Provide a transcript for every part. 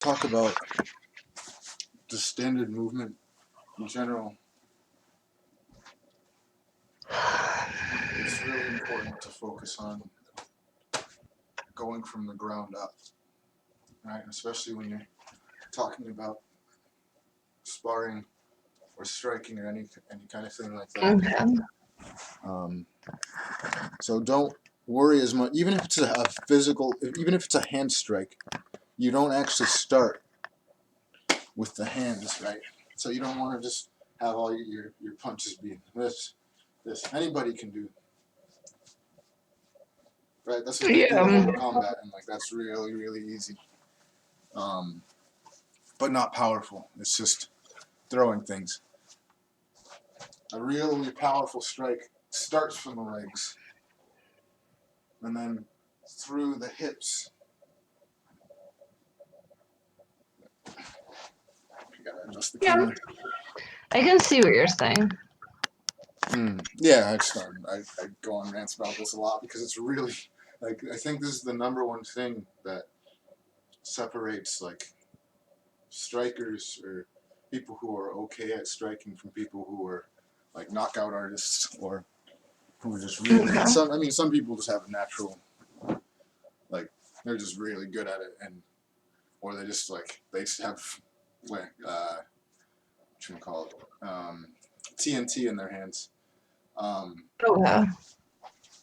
talk about the standard movement in general, it's really important to focus on going from the ground up, right? Especially when you're talking about sparring or striking or any kind of thing like that. Okay. Um, so don't worry as much. Even if it's a physical, even if it's a hand strike, you don't actually start with the hands, right? So you don't want to just have all your punches be this. Anybody can do, right? That's what they do in Yeah. Mortal Kombat, and like that's really really easy, um, but not powerful. It's just throwing things. A really powerful strike starts from the legs, and then through the hips. You gotta adjust the Yeah. camera. I can see what you're saying. Yeah, I go on rants about this a lot because it's really like I think this is the number one thing that separates like strikers or people who are okay at striking from people who are like knockout artists or who are just really Okay. some. I mean, some people just have a natural like they're just really good at it, and or they just like they just have what you call it TNT in their hands. Okay.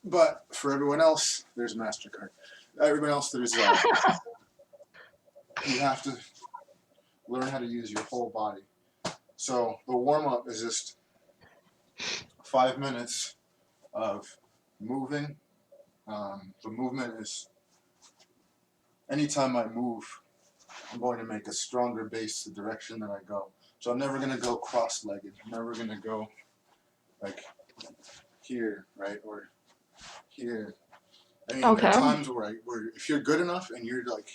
But for everyone else, there's Mastercard. Everyone else, there's you have to learn how to use your whole body. So the warm up is just 5 minutes of moving. The movement is anytime I move, I'm going to make a stronger base the direction that I go. So I'm never going to go cross-legged. I'm never going to go like here, right, or here. I mean, there are Okay. times where if you're good enough and you're like,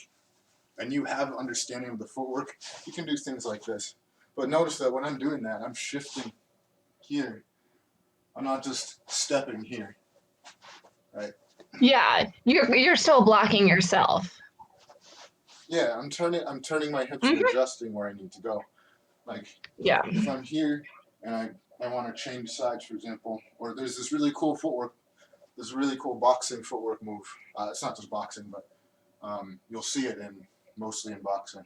and you have understanding of the footwork, you can do things like this. But notice that when I'm doing that, I'm shifting here. I'm not just stepping here, right? Yeah, you're still blocking yourself. Yeah, I'm turning my hips and Hmm. adjusting where I need to go. Like Yeah. if I'm here and I want to change sides, for example, or there's this really cool footwork, this really cool boxing footwork move. It's not just boxing, but you'll see it in mostly in boxing,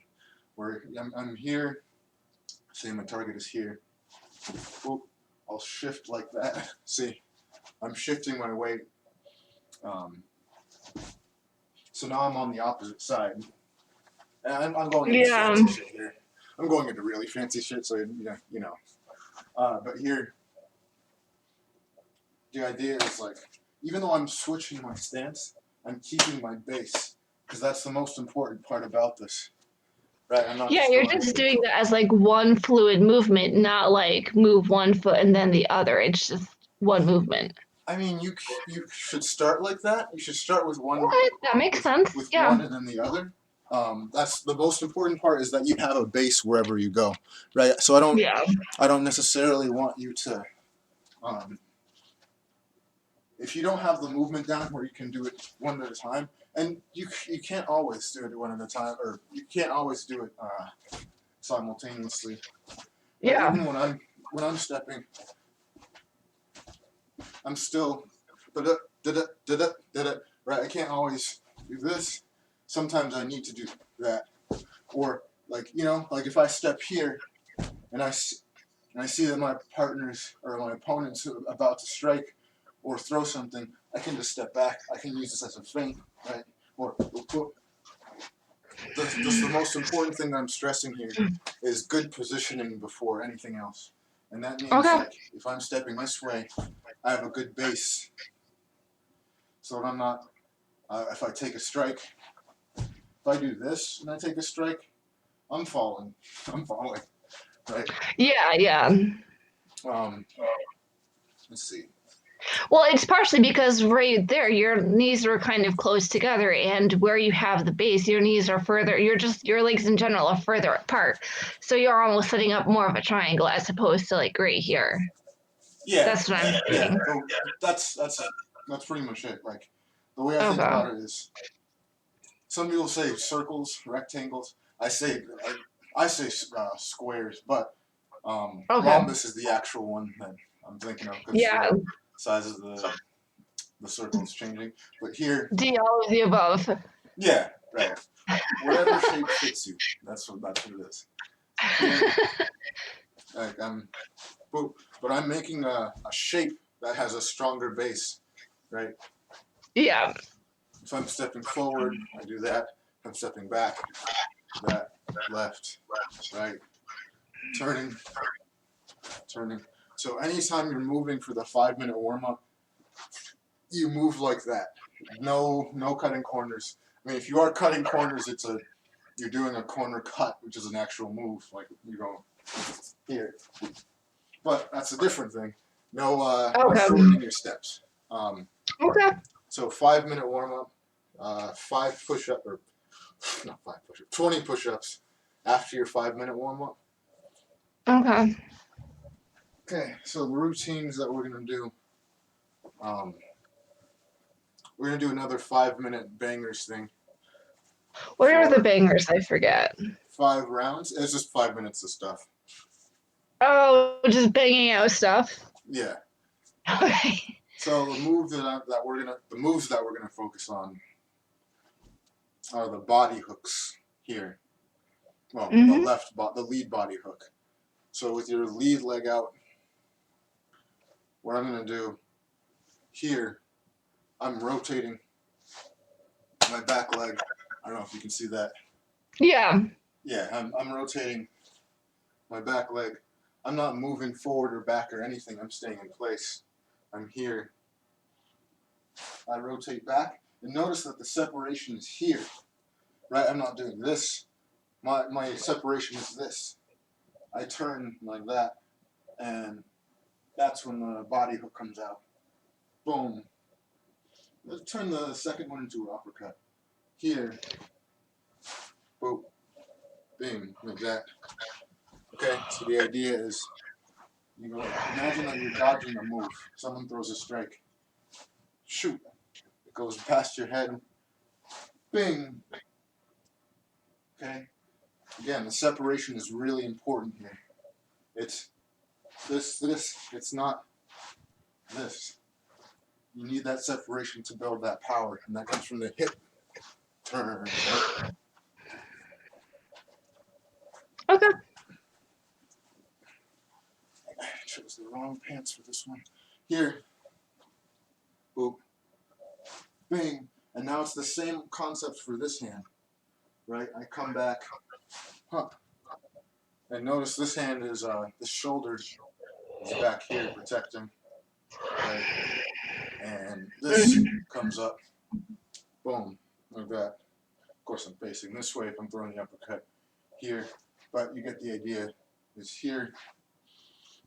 where I'm here. Say my target is here. Whoop, I'll shift like that. See, I'm shifting my weight. Um, so now I'm on the opposite side. And I'm going into Yeah. fancy shit here. I'm going into really fancy shit, so you know. But here, the idea is like, even though I'm switching my stance, I'm keeping my base because that's the most important part about this, right? I'm not Yeah, just you're going. just doing that as like one fluid movement, not like move one foot and then the other. It's just one movement. I mean, you should start like that. You should start with one Okay, that makes sense. with Yeah. one and then the other. That's the most important part is that you have a base wherever you go, right? So Yeah. I don't necessarily want you to um, if you don't have the movement down where you can do it one at a time, and you can't always do it one at a time, or you can't always do it simultaneously. Right? Yeah. Even when I'm stepping, I'm still da da da da da. Right? I can't always do this. Sometimes I need to do that, or like like if I step here and I see that my partners or my opponent's about to strike or throw something, I can just step back. I can use this as a feint, right? Or the most important thing that I'm stressing here is good positioning before anything else. And that means Okay. like if I'm stepping this way, I have a good base, so that I'm not. If I take a strike, if I do this and I take a strike, I'm falling. I'm falling, right? Yeah, yeah. Um, let's see. Well, it's partially because right there, your knees are kind of close together, and where you have the base, your knees are further. Your legs in general are further apart, so you're almost setting up more of a triangle as opposed to like right here. Yeah, That's what I'm yeah. seeing. That's pretty much it. Like the way I think Okay. about it is, some people say circles, rectangles. I say squares, but Okay. rhombus is the actual one that I'm thinking of because Yeah. the size of the circle is changing. But here, D, all of the above. yeah, right. Whatever shape fits you. That's what it is. Here, like but I'm making a shape that has a stronger base, right? Yeah. If I'm stepping forward, I do that. If I'm stepping back, that, left, right, turning, turning. So anytime you're moving for the 5-minute warm up, you move like that. No cutting corners. I mean, if you are cutting corners, you're doing a corner cut, which is an actual move, like you go here. But that's a different thing. No Okay. shortening your steps. Um, Okay. so 5-minute warm up, 20 push ups after your 5-minute warm up. Okay. Okay, so the routines that we're gonna do, um, we're gonna do another 5-minute bangers thing What are the for bangers? I forget. 5 rounds. It's just 5 minutes of stuff. Oh, just banging out stuff. Yeah. Okay. So the moves that we're gonna focus on are the body hooks here. Well, Mhm. the lead body hook. So with your lead leg out, what I'm gonna do here, I'm rotating my back leg. I don't know if you can see that. Yeah. Yeah, I'm rotating my back leg. I'm not moving forward or back or anything. I'm staying in place. I'm here. I rotate back, and notice that the separation is here, right? I'm not doing this. My separation is this. I turn like that, and that's when the body hook comes out. Boom. Let's turn the second one into an uppercut. Here. Boom. Bing. Like that. Okay, so the idea is you go, imagine that you're dodging a move. Someone throws a strike. Shoot. It goes past your head. Bing. Okay? Again, the separation is really important here. It's this, it's not this. You need that separation to build that power, and that comes from the hip turn. Right? Okay. I chose the wrong pants for this one. Here. Boop. Bing. And now it's the same concept for this hand. Right? I come back. Huh. And notice this hand is the shoulder is back here protecting. Right? And this comes up. Boom. Like that. Of course I'm facing this way if I'm throwing the uppercut here. But you get the idea. It's here.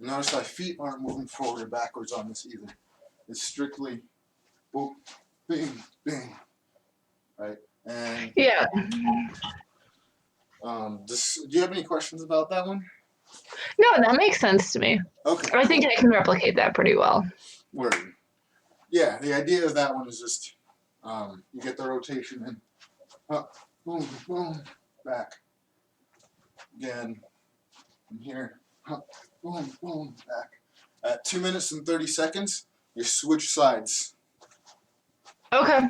Notice my feet aren't moving forward or backwards on this either. It's strictly boop, bing, bing. Right? And Yeah. do you have any questions about that one? No, that makes sense to me. Okay, I cool. think I can replicate that pretty well. Word. Yeah, the idea of that one is just you get the rotation and up, boom, boom, back. Again, from here, up, boom, boom, back. At 2 minutes and 30 seconds, you switch sides. Okay.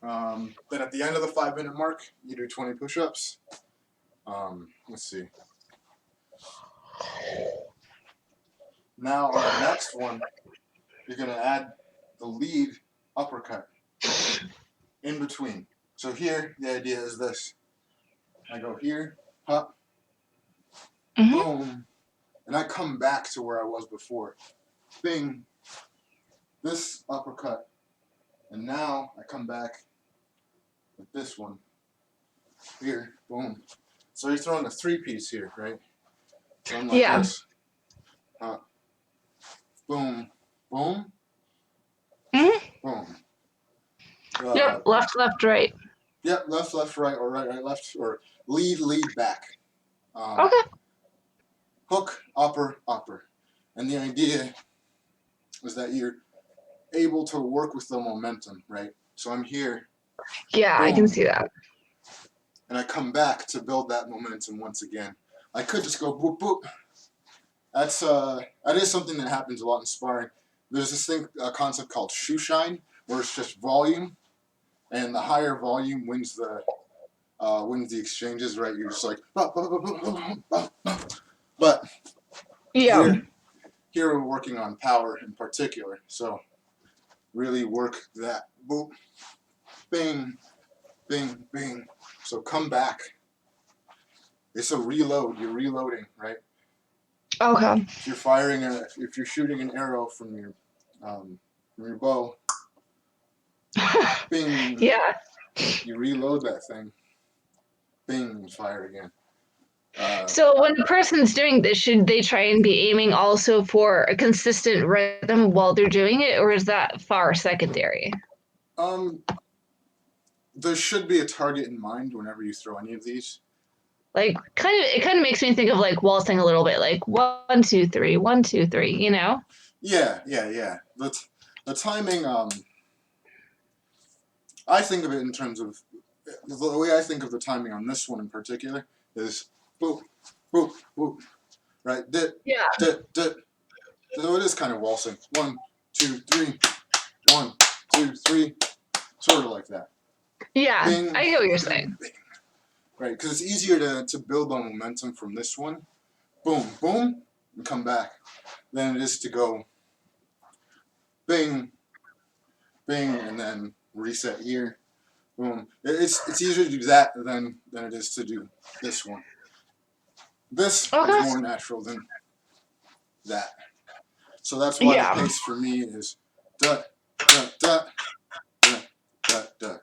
Then at the end of the 5-minute mark, you do 20 push-ups. Let's see. Now on the next one, you're gonna add the lead uppercut in between. So here, the idea is this. I go here, hop, Mhm. boom, and I come back to where I was before. Bing, this uppercut, and now I come back with this one. Here, boom. So you're throwing a 3-piece here, right? So I'm like Yeah. this. Boom, boom, Mhm. boom. Yep. Left, left, right. Yep, left, left, right, or right, right, left, or lead, lead, back. Okay. Hook, upper, upper. And the idea is that you're able to work with the momentum, right? So I'm here, Yeah, I can boom, see that. and I come back to build that momentum once again. I could just go boop boop. That is something that happens a lot in sparring. There's this thing, a concept called shoe shine, where it's just volume, and the higher volume wins the exchanges. Right? You're just like, but Yeah. here we're working on power in particular. So really work that boop, bing, bing, bing. So come back. It's a reload. You're reloading, right? Okay. If you're shooting an arrow from your bow, bing, Yeah. you reload that thing, bing, fire again. So when a person's doing this, should they try and be aiming also for a consistent rhythm while they're doing it, or is that far secondary? Um, there should be a target in mind whenever you throw any of these. Like, it kind of makes me think of like waltzing a little bit, like 1, 2, 3, 1, 2, 3. You know? Yeah. The timing. I think of it in terms of the way I think of the timing on this one in particular is boop, boop, boop, right? Dit, Yeah. dit, dit. So it is kind of waltzing. 1, 2, 3, 1, 2, 3, sort of like that. Yeah. Bing, I get what you're bing, saying. bing. Right, because it's easier to build on momentum from this one, boom, boom, and come back, than it is to go bing, bing, and then reset here, boom. It's easier to do that than it is to do this one. This Okay. is more natural than that. So that's why Yeah. the pace for me is da, da, da, da, da, da.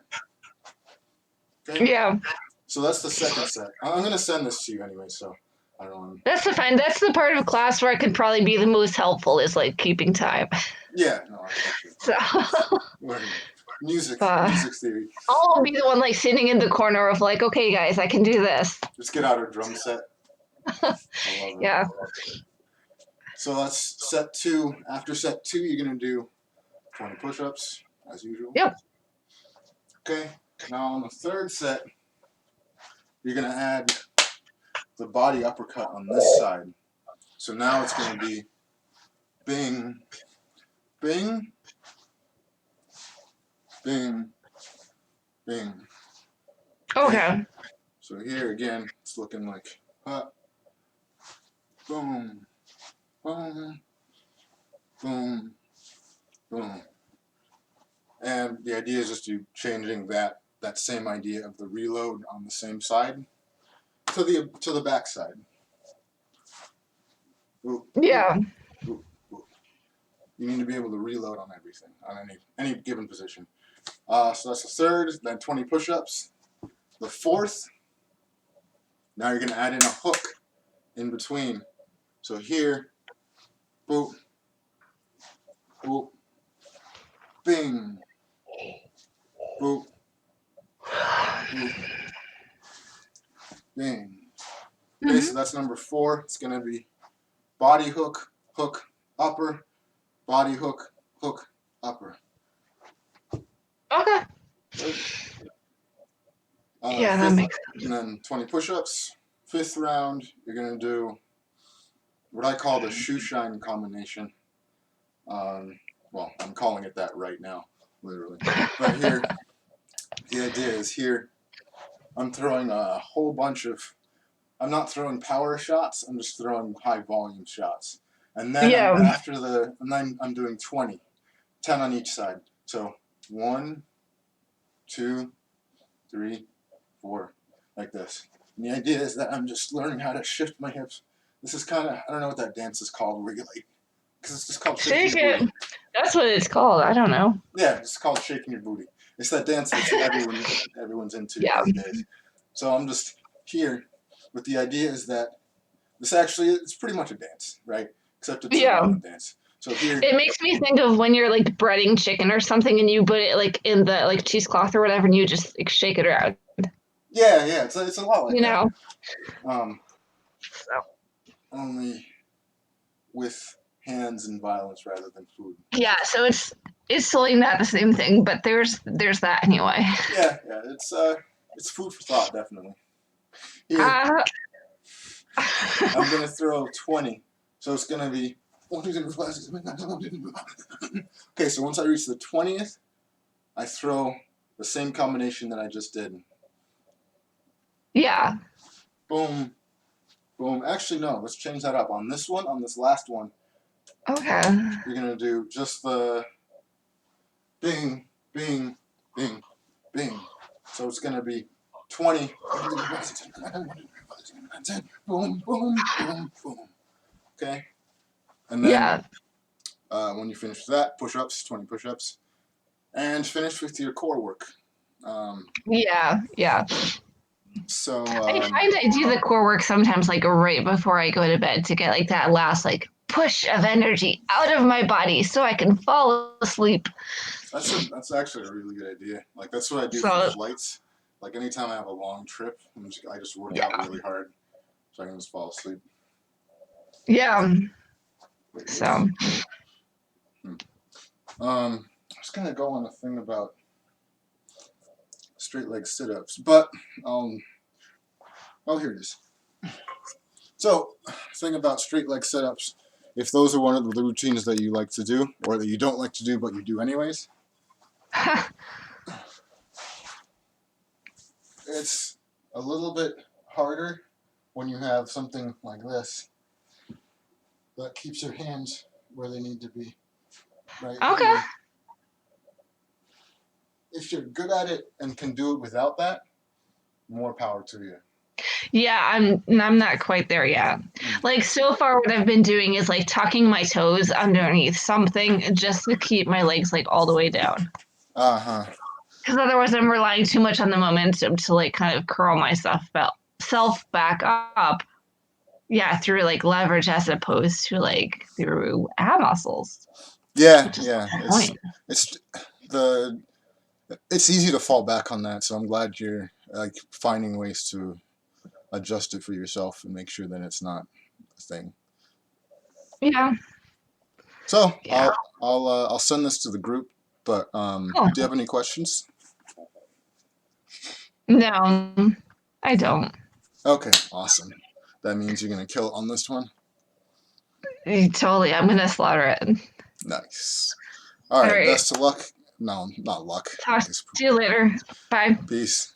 Okay? Yeah. So that's the second set. I'm going to send this to you anyway, so I don't know. That's the fine. That's the part of class where I could probably be the most helpful is like keeping time. Yeah, no, I got you. So Music theory. I'll be the one like sitting in the corner of like, okay, guys, I can do this. Just get out our drum set. I love it. Yeah. So that's set 2. After set 2, you're going to do 20 push-ups, as usual. Yep. Okay. Now on the third set, you're going to add the body uppercut on this side. So now it's going to be bing, bing, bing, bing. Okay. So here again, it's looking like boom, boom, boom, boom. And the idea is just you changing that same idea of the reload on the same side to the back side. Ooh, Yeah. ooh, ooh. You need to be able to reload on everything, on any given position. So that's the third, then 20 push-ups. The fourth, now you're going to add in a hook in between. So here, boop, boop, bing, boop, boop, bing. Okay, so that's number 4. It's going to be body hook, hook, upper, body hook, hook, upper. Okay. Yeah, that makes sense. And then 20 push-ups. 5th round, you're going to do what I call the shoe shine combination. Well, I'm calling it that right now, literally. But here, the idea is here, I'm throwing a whole bunch of, I'm not throwing power shots, I'm just throwing high volume shots. And then I'm doing 20, 10 on each side. So 1, 2, 3, 4, like this. And the idea is that I'm just learning how to shift my hips. This is kind of, I don't know what that dance is called, where you like, because it's just called shaking your booty. That's what it's called. I don't know. Yeah, it's called shaking your booty. It's that dance that everyone's into these days. So I'm just here, but the idea is that this actually, it's pretty much a dance, right? Except it's a violent dance. So here, it makes me think of when you're like breading chicken or something and you put it like in the like cheesecloth or whatever and you just like shake it around. Yeah, it's a lot like you know. So. Only with hands and violence rather than food. Yeah, so it's totally not the same thing, but there's that anyway. Yeah, it's food for thought, definitely. Here, Uh, I'm gonna throw 20, so it's gonna be 1, 2, 3, 4, 5, 6, 7, 8, 9, 10. Okay, so once I reach the 20th, I throw the same combination that I just did. yeah. Boom, boom. Actually, no. Let's change that up. On this one, on this last one, Okay. you're gonna do just the bing, bing, bing, bing. So it's gonna be 20. Boom, boom, boom, boom. Okay, and then Yeah. when you finish that, push-ups, 20 push-ups, and finish with your core work. Um, Yeah. Yeah. so I find I do the core work sometimes like right before I go to bed to get like that last like push of energy out of my body so I can fall asleep. that's actually a really good idea. Like that's what I do for So flights. Like anytime I have a long trip, I just work out yeah. really hard so I can just fall asleep. Yeah. Wait, So whoops. I was gonna go on a thing about straight leg sit-ups, but oh, here it is. So, thing about straight leg sit-ups, if those are one of the routines that you like to do, or that you don't like to do but you do anyways, it's a little bit harder when you have something like this that keeps your hands where they need to be, right okay. here. If you're good at it and can do it without that, more power to you. Yeah, I'm not quite there yet. Like so far what I've been doing is like tucking my toes underneath something just to keep my legs like all the way down. Uh-huh. Because otherwise I'm relying too much on the momentum to like kind of curl myself self back up. Yeah, through like leverage as opposed to like through ab muscles, Yeah, which is yeah. the point. It's the it's easy to fall back on that, so I'm glad you're like finding ways to adjust it for yourself and make sure that it's not a thing. Yeah, So yeah. I'll send this to the group. But Cool. do you have any questions? No, I don't. Okay, awesome. That means you're gonna kill it on this one. Totally, I'm gonna slaughter it. Nice. All All right. right. Best of luck. No, not luck. Talk Just to you later. Bye. peace.